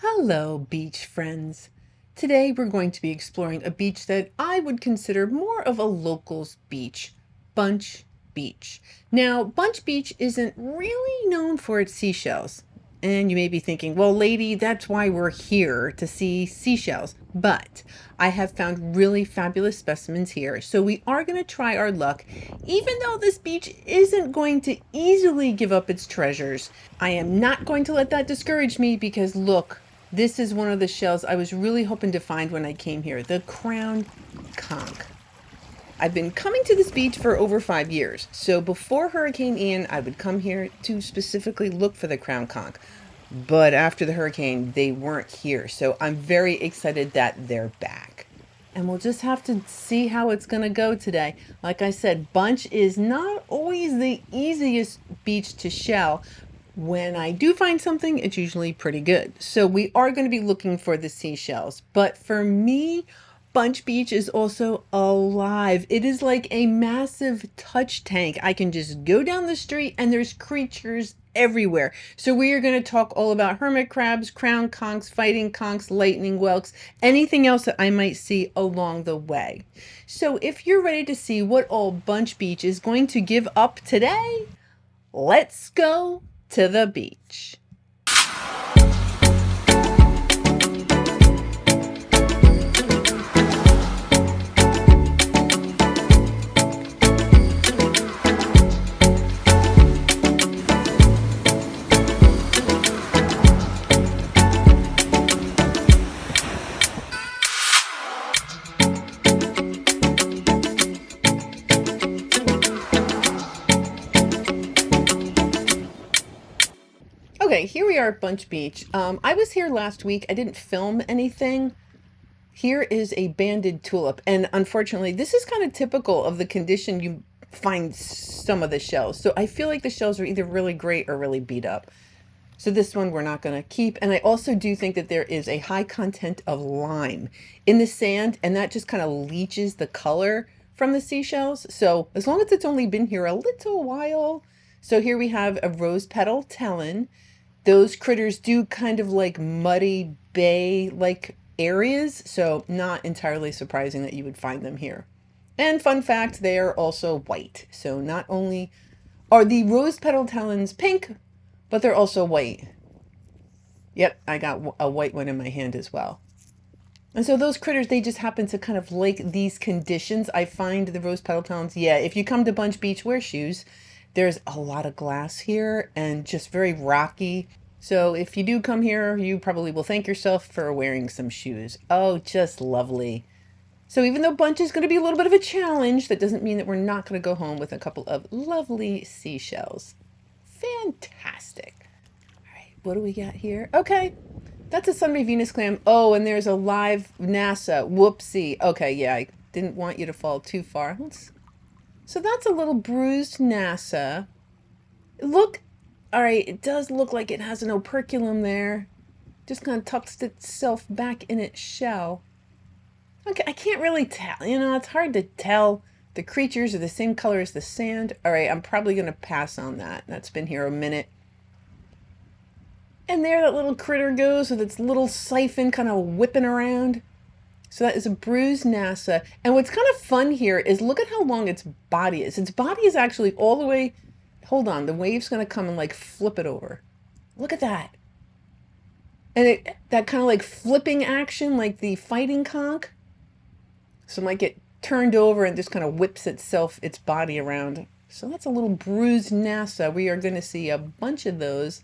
Hello, beach friends. Today we're going to be exploring a beach that I would consider more of a locals beach, Bunche Beach. Now, Bunche Beach isn't really known for its seashells. And you may be thinking, well, lady, that's why we're here to see seashells. But I have found really fabulous specimens here. So we are going to try our luck, even though this beach isn't going to easily give up its treasures. I am not going to let that discourage me because look, this is one of the shells I was really hoping to find when I came here, the crown conch. I've been coming to this beach for over 5 years. So before Hurricane Ian, I would come here to specifically look for the crown conch. But after the hurricane, they weren't here. So I'm very excited that they're back. And we'll just have to see how it's going to go today. Like I said, Bunche is not always the easiest beach to shell. When I do find something, it's usually pretty good. So we are going to be looking for the seashells. But for me, Bunche Beach is also alive. It is like a massive touch tank. I can just go down the street and there's creatures everywhere. So we are going to talk all about hermit crabs, crown conchs, fighting conchs, lightning whelks, anything else that I might see along the way. So if you're ready to see what all Bunche Beach is going to give up today, let's go to the beach. Okay, here we are at Bunche Beach. I was here last week. I didn't film anything. Here is a banded tulip, and unfortunately, this is kind of typical of the condition you find some of the shells. So I feel like the shells are either really great or really beat up. So this one we're not going to keep. And I also do think that there is a high content of lime in the sand, and that just kind of leaches the color from the seashells. So as long as it's only been here a little while. So here we have a rose petal talon. Those critters do kind of like muddy bay-like areas, so not entirely surprising that you would find them here. And fun fact, they are also white. So not only are the rose petal talons pink, but they're also white. Yep, I got a white one in my hand as well. And so those critters, they just happen to kind of like these conditions. I find the rose petal talons, yeah, if you come to Bunche Beach, wear shoes. There's a lot of glass here and just very rocky. So if you do come here, you probably will thank yourself for wearing some shoes. Oh, just lovely. So even though Bunche is going to be a little bit of a challenge, that doesn't mean that we're not going to go home with a couple of lovely seashells. Fantastic. All right, what do we got here? Okay, that's a Sunray Venus clam. Oh, and there's a live nassa. Whoopsie. Okay, yeah, I didn't want you to fall too far. So that's a little bruised nassa. Look, all right, it does look like it has an operculum there. Just kind of tucks itself back in its shell. Okay, I can't really tell. You know, it's hard to tell. The creatures are the same color as the sand. All right, I'm probably going to pass on that. That's been here a minute. And there that little critter goes with its little siphon kind of whipping around. So that is a bruised nassa. And what's kind of fun here is look at how long its body is. Its body is actually all the way, hold on, the wave's going to come and like flip it over. Look at that. And that kind of like flipping action, like the fighting conch. So it might get turned over and just kind of whips its body around. So that's a little bruised nassa. We are going to see a bunch of those.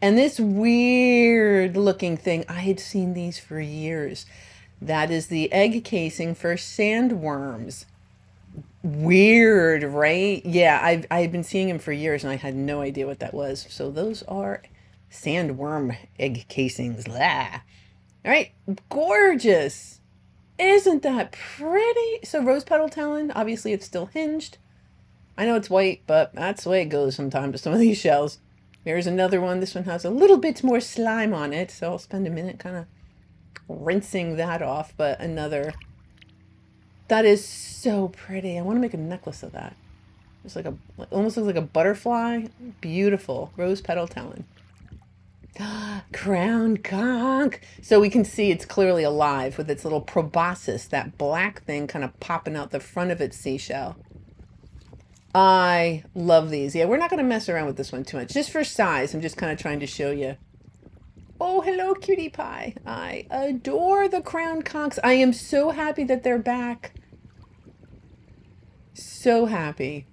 And this weird looking thing, I had seen these for years. That is the egg casing for sandworms. Weird, right? Yeah, I've been seeing them for years and I had no idea what that was. So those are sandworm egg casings. Blah. All right, gorgeous. Isn't that pretty? So rose petal talon, obviously it's still hinged. I know it's white, but that's the way it goes sometimes with some of these shells. There's another one. This one has a little bit more slime on it, so I'll spend a minute kind of rinsing that off. But another, that is so pretty. I want to make a necklace of that. It's like almost looks like a butterfly. Beautiful rose petal talon. Crown conch. So we can see it's clearly alive with its little proboscis, that black thing kind of popping out the front of its seashell. I love these. Yeah, we're not going to mess around with this one too much. Just for size, I'm just kind of trying to show you. Oh, hello, cutie pie. I adore the crown conchs. I am so happy that they're back. So happy.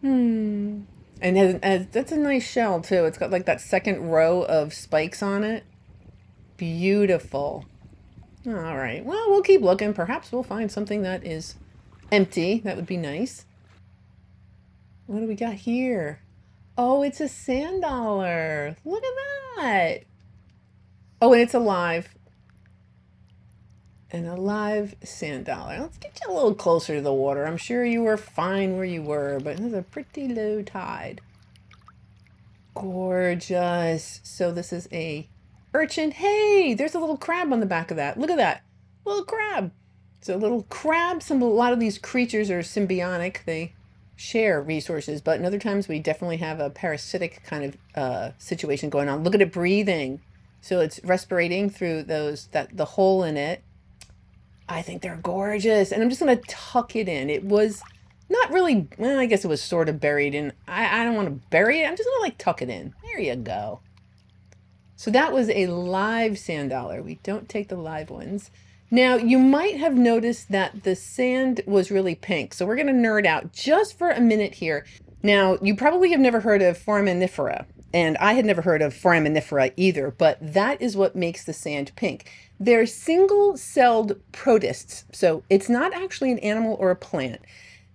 And that's a nice shell, too. It's got like that second row of spikes on it. Beautiful. All right. Well, we'll keep looking. Perhaps we'll find something that is empty. That would be nice. What do we got here? Oh, it's a sand dollar. Look at that. Oh, and it's alive. An alive sand dollar. Let's get you a little closer to the water. I'm sure you were fine where you were, but there's a pretty low tide. Gorgeous. So this is a urchin. Hey, there's a little crab on the back of that. Look at that. Little crab. So little crabs. A lot of these creatures are symbiotic. They share resources, but in other times we definitely have a parasitic kind of situation going on. Look at it breathing. So it's respirating through the hole in it. I think they're gorgeous. And I'm just going to tuck it in. It was not really, well, I guess it was sort of buried in. I don't want to bury it. I'm just going to like tuck it in. There you go. So that was a live sand dollar. We don't take the live ones. Now, you might have noticed that the sand was really pink. So we're going to nerd out just for a minute here. Now, you probably have never heard of Foraminifera. And I had never heard of Foraminifera either, but that is what makes the sand pink. They're single-celled protists, so it's not actually an animal or a plant.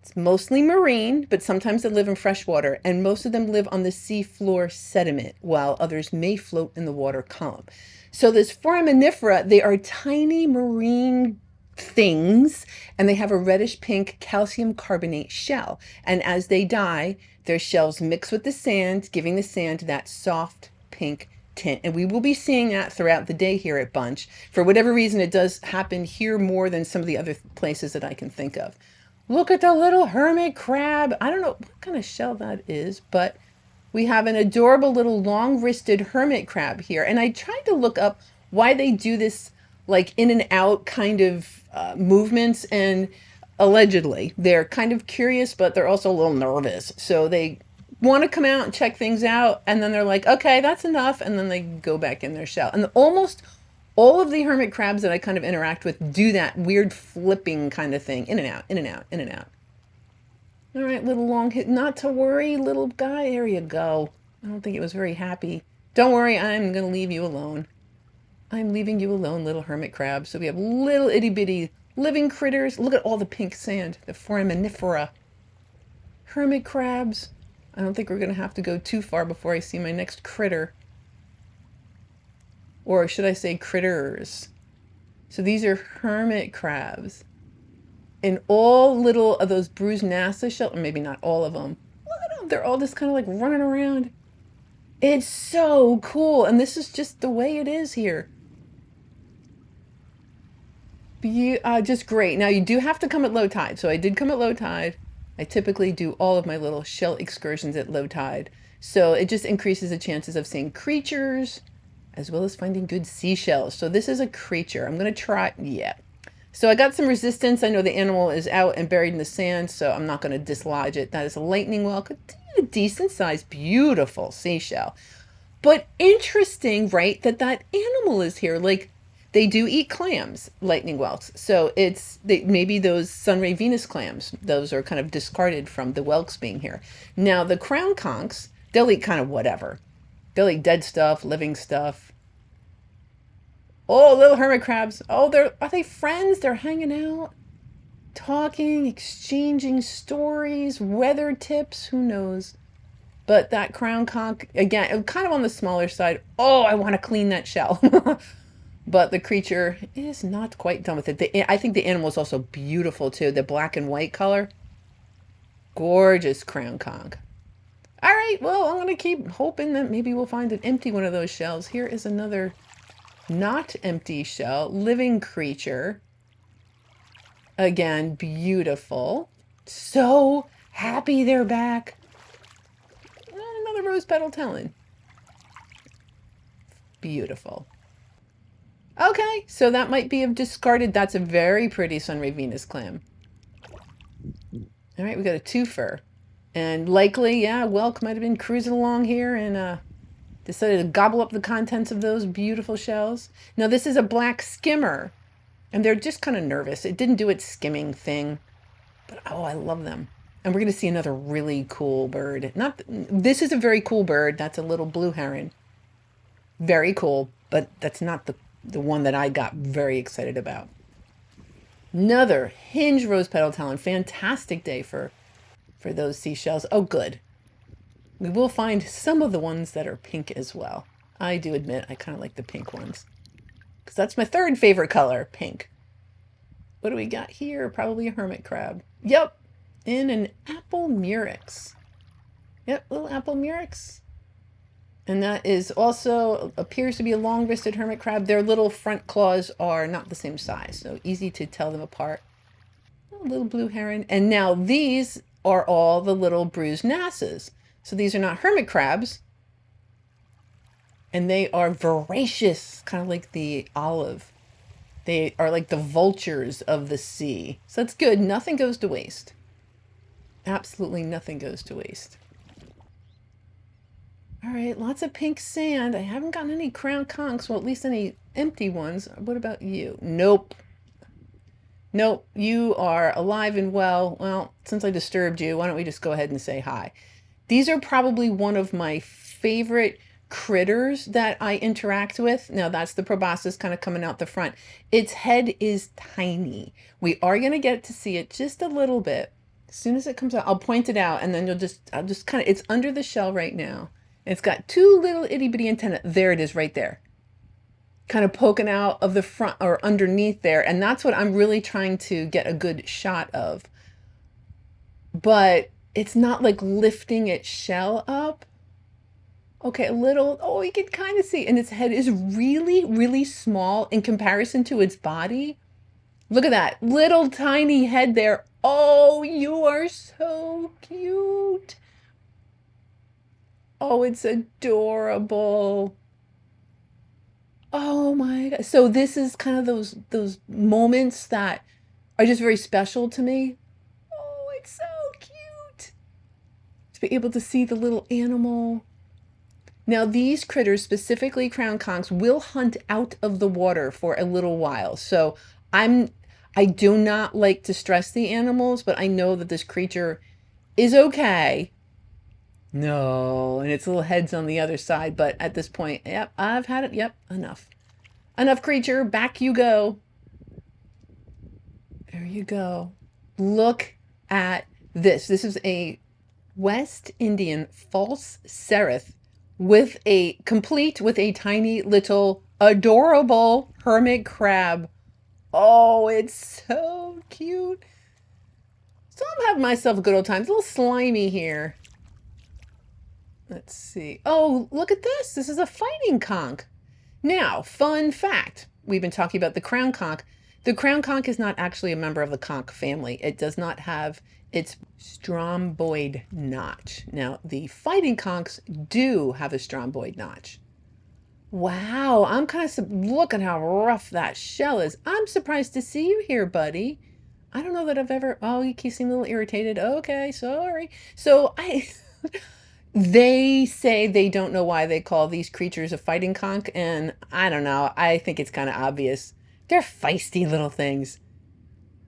It's mostly marine, but sometimes they live in fresh water, and most of them live on the seafloor sediment, while others may float in the water column. So this Foraminifera, they are tiny marine things, and they have a reddish-pink calcium carbonate shell. And as they die, their shells mix with the sand, giving the sand that soft pink tint. And we will be seeing that throughout the day here at Bunche. For whatever reason, it does happen here more than some of the other places that I can think of. Look at the little hermit crab. I don't know what kind of shell that is, but we have an adorable little long-wristed hermit crab here. And I tried to look up why they do this like in and out kind of movements, and allegedly they're kind of curious, but they're also a little nervous. So they want to come out and check things out, and then they're like, okay, that's enough, and then they go back in their shell. And almost all of the hermit crabs that I kind of interact with do that weird flipping kind of thing, in and out, in and out, in and out. All right, little long hit. Not to worry, little guy. There you go. I don't think it was very happy. Don't worry, I'm going to leave you alone. I'm leaving you alone, little hermit crab. So we have little itty bitty living critters. Look at all the pink sand, the Foraminifera. Hermit crabs. I don't think we're going to have to go too far before I see my next critter. Or should I say critters? So these are hermit crabs. And all little of those bruised nassa shells, or maybe not all of them. Look at them. They're all just kind of like running around. It's so cool. And this is just the way it is here. Just great. Now you do have to come at low tide. So I did come at low tide. I typically do all of my little shell excursions at low tide. So it just increases the chances of seeing creatures as well as finding good seashells. So this is a creature. I'm going to try. Yeah. So I got some resistance. I know the animal is out and buried in the sand, so I'm not going to dislodge it. That is a lightning whelk, a decent sized, beautiful seashell. But interesting, right, that animal is here. Like, they do eat clams, lightning whelks. So maybe those Sunray Venus clams, those are kind of discarded from the whelks being here. Now, the crown conchs, they'll eat kind of whatever. They'll eat dead stuff, living stuff. Oh, little hermit crabs. Oh, are they friends? They're hanging out, talking, exchanging stories, weather tips, who knows. But that crown conch, again, kind of on the smaller side. Oh, I want to clean that shell. But the creature is not quite done with it. I think the animal is also beautiful, too. The black and white color. Gorgeous crown conch. All right, well, I'm going to keep hoping that maybe we'll find an empty one of those shells. Here is another not empty shell. Living creature. Again, beautiful. So happy they're back. Another rose petal talon. Beautiful. Okay, so that might be a discarded. That's a very pretty Sunray Venus clam. All right, we got a twofer. And likely, yeah, whelk might have been cruising along here and decided to gobble up the contents of those beautiful shells. Now, this is a black skimmer, and they're just kind of nervous. It didn't do its skimming thing, but oh, I love them. And we're going to see another really cool bird. This is a very cool bird. That's a little blue heron. Very cool, but that's not the one that I got very excited about. Another hinge rose petal talon. Fantastic day for those seashells. Oh, good. We will find some of the ones that are pink as well. I do admit I kind of like the pink ones, because that's my third favorite color, pink. What do we got here? Probably a hermit crab. Yep, in an apple murex. Yep, little apple murex. And that is also, appears to be a long-wristed hermit crab. Their little front claws are not the same size, so easy to tell them apart. A little blue heron. And now these are all the little bruised nassas. So these are not hermit crabs. And they are voracious, kind of like the olive. They are like the vultures of the sea. So that's good. Nothing goes to waste. Absolutely nothing goes to waste. All right, lots of pink sand. I haven't gotten any crown conchs, well, at least any empty ones. What about you? Nope. Nope, you are alive and well. Well, since I disturbed you, why don't we just go ahead and say hi? These are probably one of my favorite critters that I interact with. Now, that's the proboscis kind of coming out the front. Its head is tiny. We are going to get to see it just a little bit. As soon as it comes out, I'll point it out, and then I'll just kind of, it's under the shell right now. It's got two little itty bitty antennae. There it is right there. Kind of poking out of the front or underneath there. And that's what I'm really trying to get a good shot of. But it's not like lifting its shell up. Okay, a little, oh, you can kind of see. And its head is really, really small in comparison to its body. Look at that little tiny head there. Oh, you are so cute. Oh, it's adorable. Oh my God. So this is kind of those moments that are just very special to me. Oh, it's so cute. To be able to see the little animal. Now these critters, specifically crown conchs, will hunt out of the water for a little while. So I do not like to stress the animals, but I know that this creature is okay. No, and its little head's on the other side, but at this point, yep, I've had it. Yep, enough. Enough, creature. Back you go. There you go. Look at this. This is a West Indian false cerith with a tiny little adorable hermit crab. Oh, it's so cute. So I'm having myself a good old time. It's a little slimy here. Let's see. Oh, look at this. This is a fighting conch. Now, fun fact. We've been talking about the crown conch. The crown conch is not actually a member of the conch family. It does not have its stromboid notch. Now, the fighting conchs do have a stromboid notch. Wow, I'm kind of, look at how rough that shell is. I'm surprised to see you here, buddy. I don't know that I've ever, oh, you seem a little irritated. Okay, sorry. So they say they don't know why they call these creatures a fighting conch, and I don't know. I think it's kind of obvious. They're feisty little things.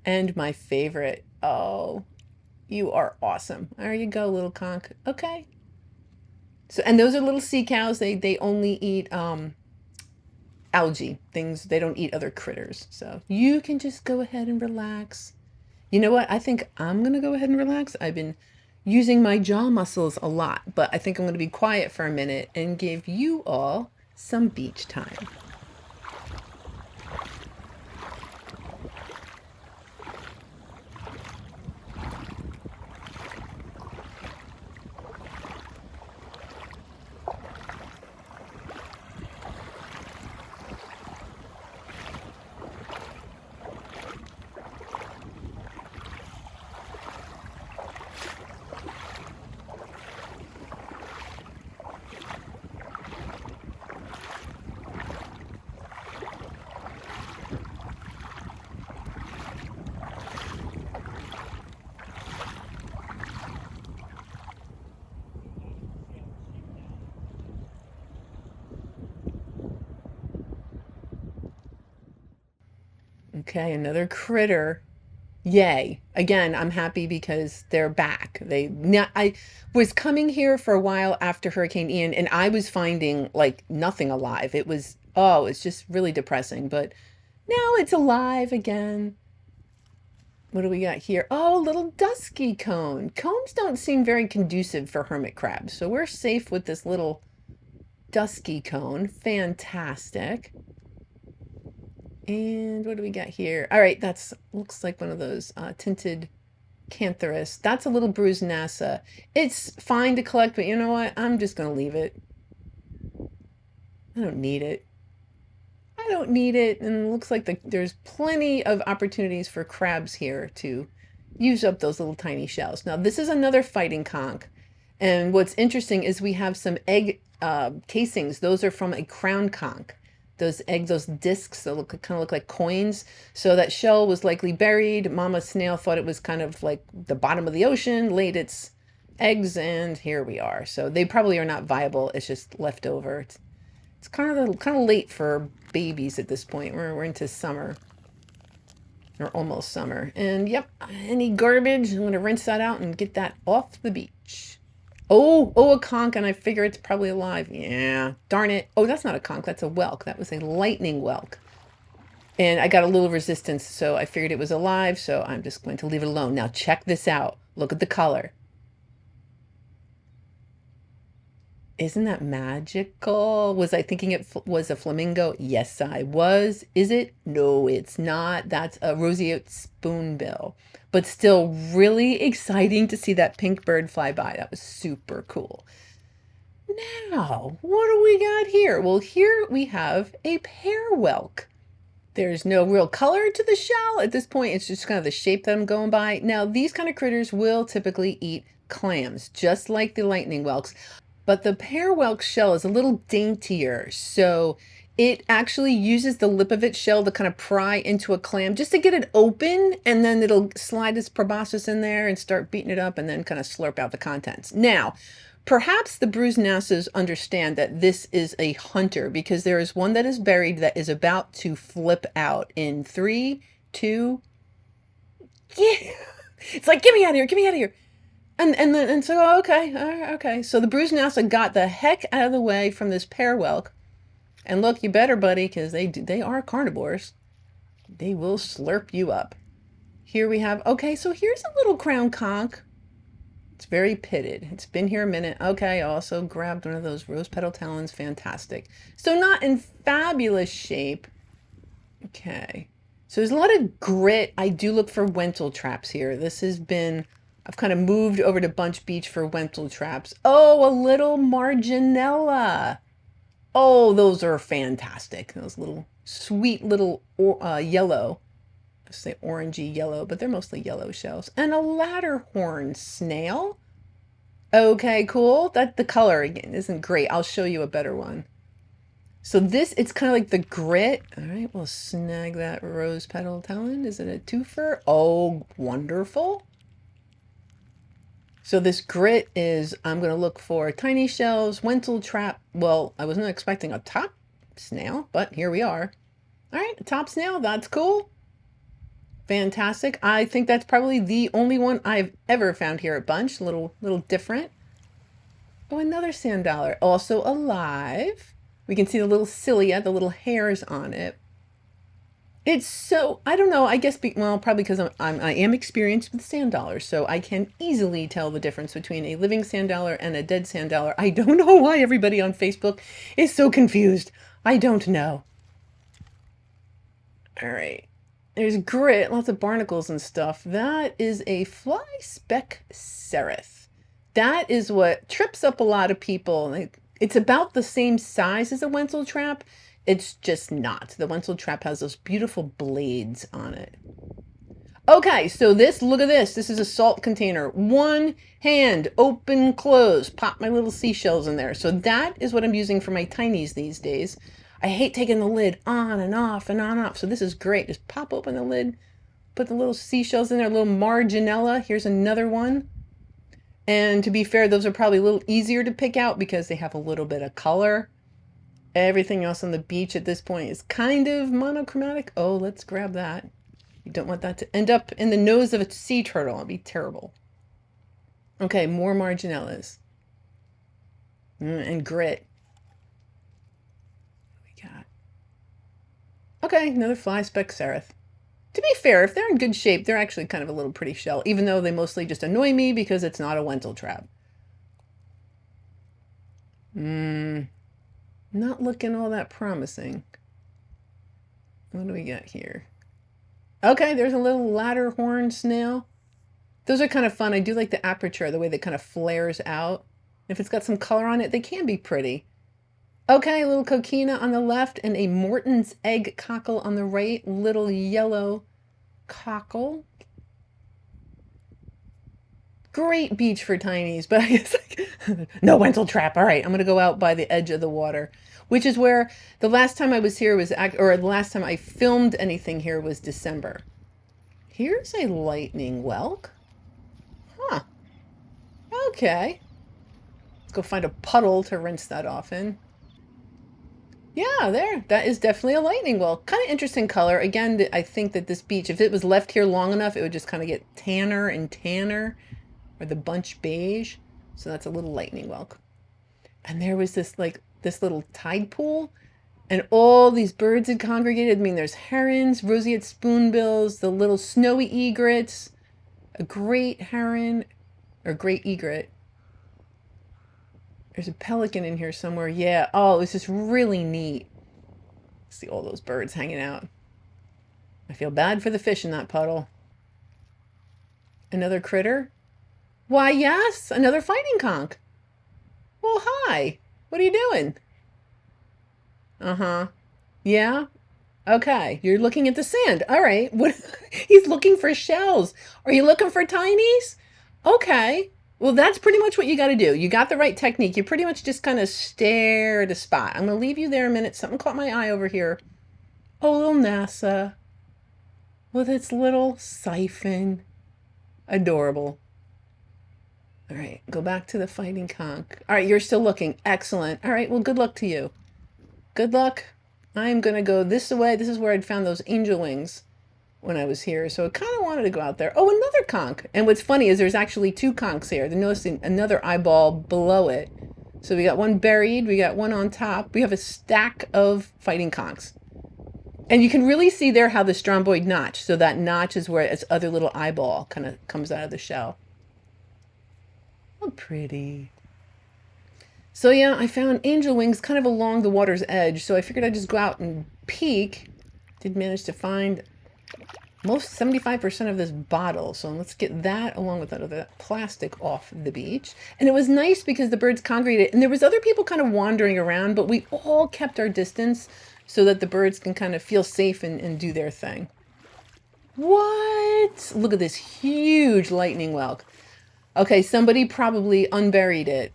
And my favorite, oh, you are awesome. There you go, little conch. Okay. So, and those are little sea cows. They only eat algae, things. They don't eat other critters. So you can just go ahead and relax. You know what? I think I'm going to go ahead and relax. I've been using my jaw muscles a lot, but I think I'm going to be quiet for a minute and give you all some beach time. Okay, another critter. Yay. Again, I'm happy because they're back. I was coming here for a while after Hurricane Ian and I was finding like nothing alive. It's just really depressing, but now it's alive again. What do we got here? Oh, little dusky cone. Cones don't seem very conducive for hermit crabs, so we're safe with this little dusky cone. Fantastic. And what do we got here? All right, that's looks like one of those tinted cantharus. That's a little bruised nassa. It's fine to collect, but you know what? I'm just going to leave it. I don't need it. I don't need it. And it looks like there's plenty of opportunities for crabs here to use up those little tiny shells. Now, this is another fighting conch. And what's interesting is we have some egg casings. Those are from a crown conch. Those discs that kind of look like coins. So that shell was likely buried. Mama snail thought it was kind of like the bottom of the ocean, laid its eggs, and here we are. So they probably are not viable. It's just left over. It's kind of late for babies at this point. We're into summer, or almost summer. And yep, any garbage, I'm gonna rinse that out and get that off the beach. Oh, a conch, and I figure it's probably alive. Yeah, darn it. Oh, that's not a conch, that's a whelk. That was a lightning whelk. And I got a little resistance, so I figured it was alive, so I'm just going to leave it alone. Now check this out. Look at the color. Isn't that magical? Was I thinking it was a flamingo? Yes, I was. Is it? No, it's not. That's a roseate spoonbill. But still really exciting to see that pink bird fly by. That was super cool. Now, what do we got here? Well, here we have a pear whelk. There's no real color to the shell. At this point, it's just kind of the shape that I'm going by. Now, these kind of critters will typically eat clams, just like the lightning whelks. But the pear whelk shell is a little daintier, so it actually uses the lip of its shell to kind of pry into a clam just to get it open, and then it'll slide its proboscis in there and start beating it up and then kind of slurp out the contents. Now, perhaps the bruised nassas understand that this is a hunter because there is one that is buried that is about to flip out in 3, 2, yeah. It's like, get me out of here, get me out of here. And so, okay. So the bruised nassa got the heck out of the way from this pear whelk. And look, you better, buddy, because they are carnivores. They will slurp you up. Here we have, okay, so here's a little crown conch. It's very pitted. It's been here a minute. Okay, I also grabbed one of those rose petal talons. Fantastic. So not in fabulous shape. Okay. So there's a lot of grit. I do look for Wentel traps here. I've kind of moved over to Bunche Beach for Wentel traps. Oh, a little marginella. Oh, those are fantastic. Those little sweet little yellow. I say orangey yellow, but they're mostly yellow shells. And a ladderhorn snail. Okay, cool. The color again isn't great. I'll show you a better one. So it's kind of like the grit. All right, we'll snag that rose petal talon. Is it a twofer? Oh, wonderful. So this grit is, I'm going to look for tiny shells, Wentel trap. Well, I wasn't expecting a top snail, but here we are. All right, a top snail, that's cool. Fantastic. I think that's probably the only one I've ever found here at Bunche. Little different. Oh, another sand dollar, also alive. We can see the little cilia, the little hairs on it. It's so, I don't know, I guess, probably because I am experienced with sand dollars, so I can easily tell the difference between a living sand dollar and a dead sand dollar. I don't know why everybody on Facebook is so confused. I don't know. All right. There's grit, lots of barnacles and stuff. That is a fly speck cerith. That is what trips up a lot of people. It's about the same size as a Wentel trap. It's just not. The Wentel trap has those beautiful blades on it. Okay, so look at this. This is a salt container. One hand, open, close. Pop my little seashells in there. So that is what I'm using for my tinies these days. I hate taking the lid on and off and on and off. So this is great. Just pop open the lid, put the little seashells in there, a little marginella. Here's another one. And to be fair, those are probably a little easier to pick out because they have a little bit of color. Everything else on the beach at this point is kind of monochromatic. Oh, let's grab that. You don't want that to end up in the nose of a sea turtle. It'd be terrible. Okay, more marginellas. And grit. What we got? Okay, another fly speck cerith. To be fair, if they're in good shape, they're actually kind of a little pretty shell, even though they mostly just annoy me because it's not a Wenzel trap. Not looking all that promising. What do we got here? Okay, there's a little ladder horn snail. Those are kind of fun. I do like the aperture, the way that kind of flares out. If it's got some color on it, they can be pretty. Okay, a little coquina on the left and a Morton's egg cockle on the right. Little yellow cockle. Great beach for tinies, but I guess no Wenzel trap. All right, I'm going to go out by the edge of the water, which is where the last time I was here was, or the last time I filmed anything here was December. Here's a lightning whelk. Huh. Okay. Let's go find a puddle to rinse that off in. Yeah, there. That is definitely a lightning whelk. Kind of interesting color. Again, I think that this beach, if it was left here long enough, it would just kind of get tanner and tanner, or the bunch beige. So that's a little lightning whelk. And there was this little tide pool, and all these birds had congregated. I mean, there's herons, roseate spoonbills, the little snowy egrets, a great heron, or great egret. There's a pelican in here somewhere. Yeah. Oh, it was just really neat. See all those birds hanging out. I feel bad for the fish in that puddle. Another critter? Why, yes, another fighting conch. Well, hi. What are you doing? Uh-huh. Yeah? Okay. You're looking at the sand. All right. What? He's looking for shells. Are you looking for tinies? Okay. Well, that's pretty much what you got to do. You got the right technique. You pretty much just kind of stare at a spot. I'm going to leave you there a minute. Something caught my eye over here. Oh, little nassa with its little siphon. Adorable. All right, go back to the fighting conch. All right, you're still looking. Excellent. All right, well, good luck to you. Good luck. I'm going to go this way. This is where I'd found those angel wings when I was here. So I kind of wanted to go out there. Oh, another conch. And what's funny is there's actually two conchs here. They're noticing another eyeball below it. So we got one buried. We got one on top. We have a stack of fighting conchs. And you can really see there how the stromboid notch. So that notch is where its other little eyeball kind of comes out of the shell. Oh, pretty. So yeah, I found angel wings kind of along the water's edge. So I figured I'd just go out and peek. Did manage to find most 75% of this bottle. So let's get that along with that other plastic off the beach. And it was nice because the birds congregated and there was other people kind of wandering around, but we all kept our distance so that the birds can kind of feel safe and do their thing. What? Look at this huge lightning whelk. Okay, somebody probably unburied it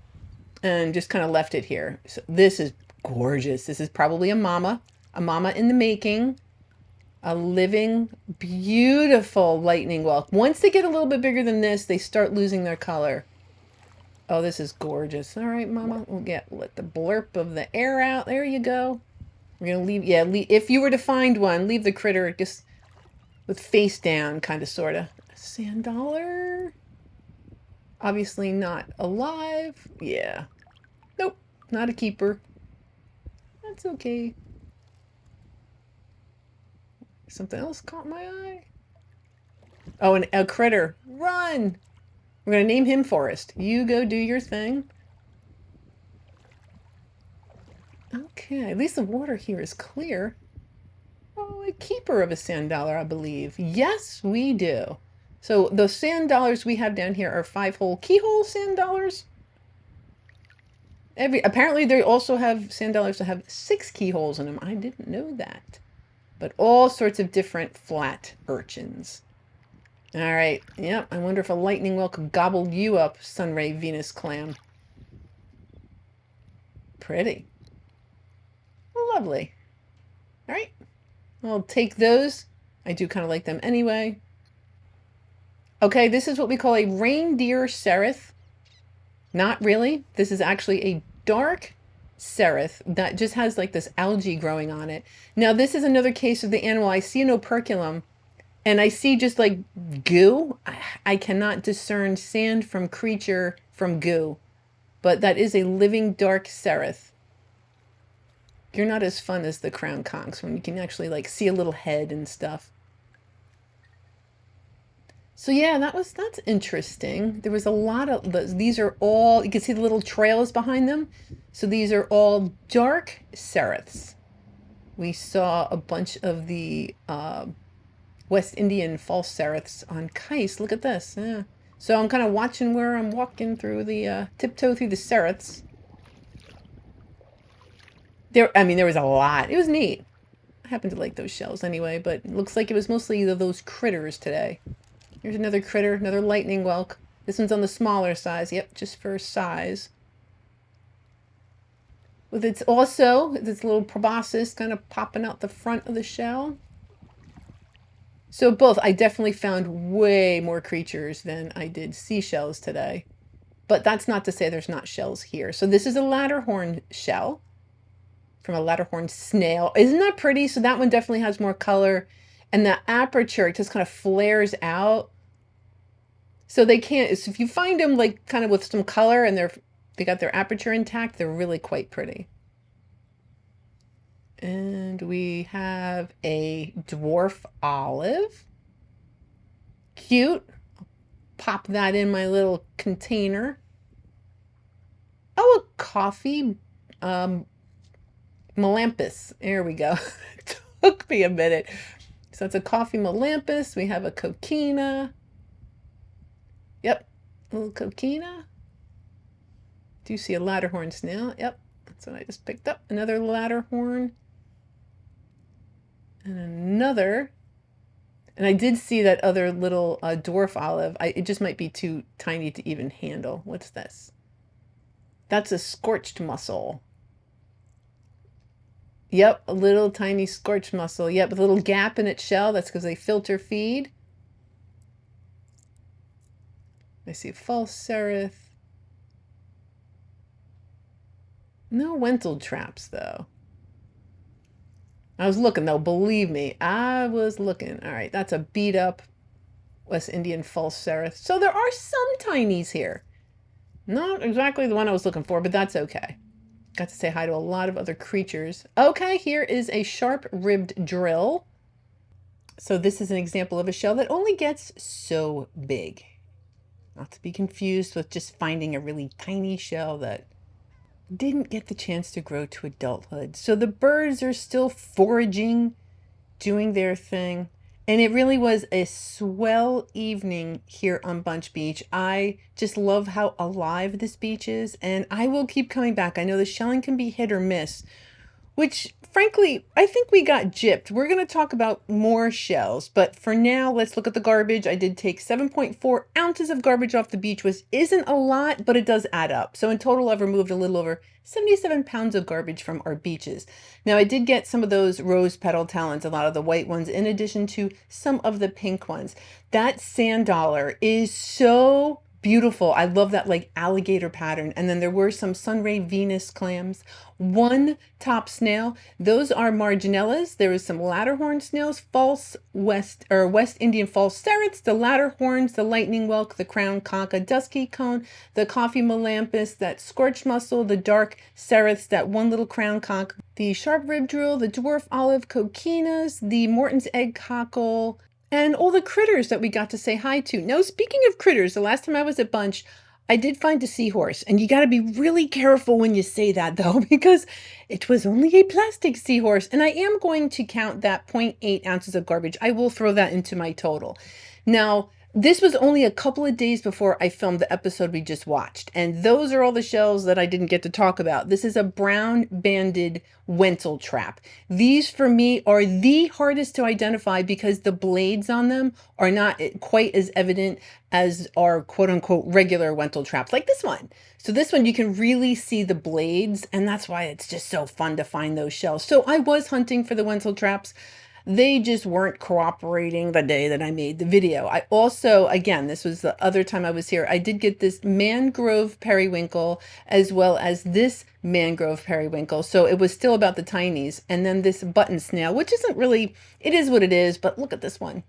and just kind of left it here. So this is gorgeous. This is probably a mama in the making. A living, beautiful lightning whelk. Once they get a little bit bigger than this, they start losing their color. Oh, this is gorgeous. All right, mama, let the blurp of the air out. There you go. We're going to leave, if you were to find one, leave the critter just with face down, kind of, sort of. Sand dollar. Obviously not alive. Yeah. Nope, not a keeper. That's okay. Something else caught my eye. Oh, and a critter. Run! We're going to name him Forrest. You go do your thing. Okay, at least the water here is clear. Oh, a keeper of a sand dollar, I believe. Yes, we do. So the sand dollars we have down here are 5-hole keyhole sand dollars. Apparently they also have sand dollars that have 6 keyholes in them. I didn't know that. But all sorts of different flat urchins. All right. Yep. I wonder if a lightning whelk gobbled you up, Sunray Venus clam. Pretty. Lovely. All right. I'll take those. I do kind of like them anyway. Okay. This is what we call a reindeer cerith. Not really. This is actually a dark cerith that just has like this algae growing on it. Now this is another case of the animal. I see an operculum And I see just like goo. I cannot discern sand from creature from goo, but that is a living dark cerith. You're not as fun as the crown conchs when you can actually like see a little head and stuff. So yeah, that's interesting. There was a lot of these are all, you can see the little trails behind them. So these are all dark ceriths. We saw a bunch of the West Indian false ceriths on Kais. Look at this. Yeah. So I'm kind of watching where I'm walking through the tiptoe through the ceriths. There was a lot. It was neat. I happen to like those shells anyway, but it looks like it was mostly those critters today. Here's another critter, another lightning whelk. This one's on the smaller size. Yep, just for size. With its also this little proboscis kind of popping out the front of the shell. So both, I definitely found way more creatures than I did seashells today. But that's not to say there's not shells here. So this is a ladderhorn shell from a ladderhorn snail. Isn't that pretty? So that one definitely has more color. And the aperture, it just kind of flares out. So they can't, so if you find them like kind of with some color and they got their aperture intact, they're really quite pretty. And we have a dwarf olive. Cute. Pop that in my little container. Oh, a coffee melampus. There we go. Took me a minute. So it's a coffee melampus. We have a coquina. Yep, a little coquina. Do you see a ladderhorn snail? Yep, that's what I just picked up. Another ladderhorn. And another. And I did see that other little dwarf olive. It just might be too tiny to even handle. What's this? That's a scorched mussel. Yep, a little tiny scorched mussel. Yep, with a little gap in its shell. That's because they filter feed. I see a false cerith. No Wentel traps, though. I was looking, though. Believe me, I was looking. All right, that's a beat up West Indian false cerith. So there are some tinies here. Not exactly the one I was looking for, but that's okay. Got to say hi to a lot of other creatures. Okay, here is a sharp-ribbed drill. So this is an example of a shell that only gets so big. Not to be confused with just finding a really tiny shell that didn't get the chance to grow to adulthood. So the birds are still foraging, doing their thing. And it really was a swell evening here on Bunche Beach. I just love how alive this beach is, and I will keep coming back. I know the shelling can be hit or miss, which frankly, I think we got gypped. We're going to talk about more shells, but for now, let's look at the garbage. I did take 7.4 ounces of garbage off the beach, which isn't a lot, but it does add up. So in total, I've removed a little over 77 pounds of garbage from our beaches. Now, I did get some of those rose petal talons, a lot of the white ones, in addition to some of the pink ones. That sand dollar is so beautiful. I love that like alligator pattern. And then there were some sunray Venus clams, one top snail. Those are marginellas. There is some ladderhorn snails, false West Indian false ceriths, the ladderhorns, the lightning whelk, the crown conch, a dusky cone, the coffee melampus, that scorched mussel, the dark ceriths, that one little crown conch, the sharp rib drill, the dwarf olive coquinas, the Morton's egg cockle, and all the critters that we got to say hi to. Now, speaking of critters, the last time I was at Bunche, I did find a seahorse. And you got to be really careful when you say that, though, because it was only a plastic seahorse. And I am going to count that 0.8 ounces of garbage. I will throw that into my total. Now, this was only a couple of days before I filmed the episode we just watched. And those are all the shells that I didn't get to talk about. This is a brown banded Wentel trap. These for me are the hardest to identify because the blades on them are not quite as evident as our quote unquote regular Wentel traps, like this one. So this one you can really see the blades, and that's why it's just so fun to find those shells. So I was hunting for the Wentel traps. They just weren't cooperating the day that I made the video. I also, again, this was the other time I was here, I did get this mangrove periwinkle as well as this mangrove periwinkle. So it was still about the tinies. And then this button snail, which isn't really, it is what it is, but look at this one.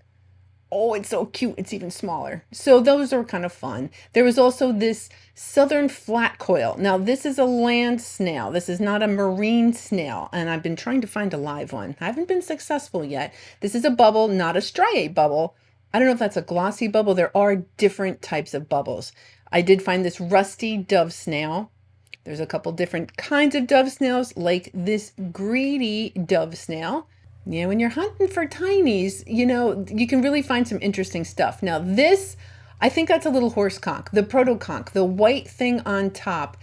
oh, it's so cute. It's even smaller. So those are kind of fun. There was also this southern flat coil. Now, this is a land snail. This is not a marine snail. And I've been trying to find a live one. I haven't been successful yet. This is a bubble, not a striate bubble. I don't know if that's a glossy bubble. There are different types of bubbles. I did find this rusty dove snail. There's a couple different kinds of dove snails, like this greedy dove snail. Yeah, when you're hunting for tinies, you know, you can really find some interesting stuff. Now this, I think that's a little horse conch, the proto-conch, the white thing on top.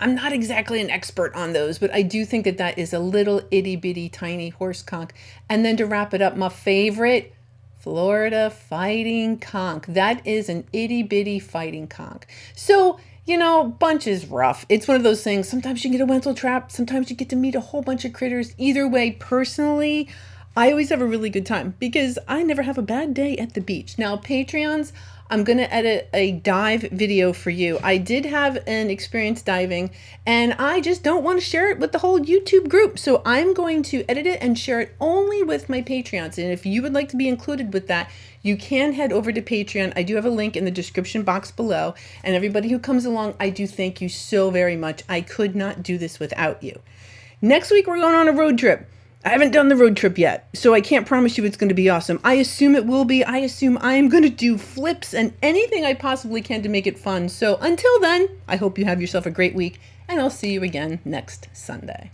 I'm not exactly an expert on those, but I do think that that is a little itty bitty tiny horse conch. And then to wrap it up, my favorite, Florida fighting conch. That is an itty bitty fighting conch. So, you know, Bunche is rough. It's one of those things. Sometimes you get a Wenzel trap. Sometimes you get to meet a whole bunch of critters. Either way, personally, I always have a really good time because I never have a bad day at the beach. Now, Patreons, I'm going to edit a dive video for you. I did have an experience diving and I just don't want to share it with the whole YouTube group. So I'm going to edit it and share it only with my Patreons. And if you would like to be included with that, you can head over to Patreon. I do have a link in the description box below. And everybody who comes along, I do thank you so very much. I could not do this without you. Next week, we're going on a road trip. I haven't done the road trip yet, so I can't promise you it's going to be awesome. I assume it will be. I assume I am going to do flips and anything I possibly can to make it fun. So until then, I hope you have yourself a great week, and I'll see you again next Sunday.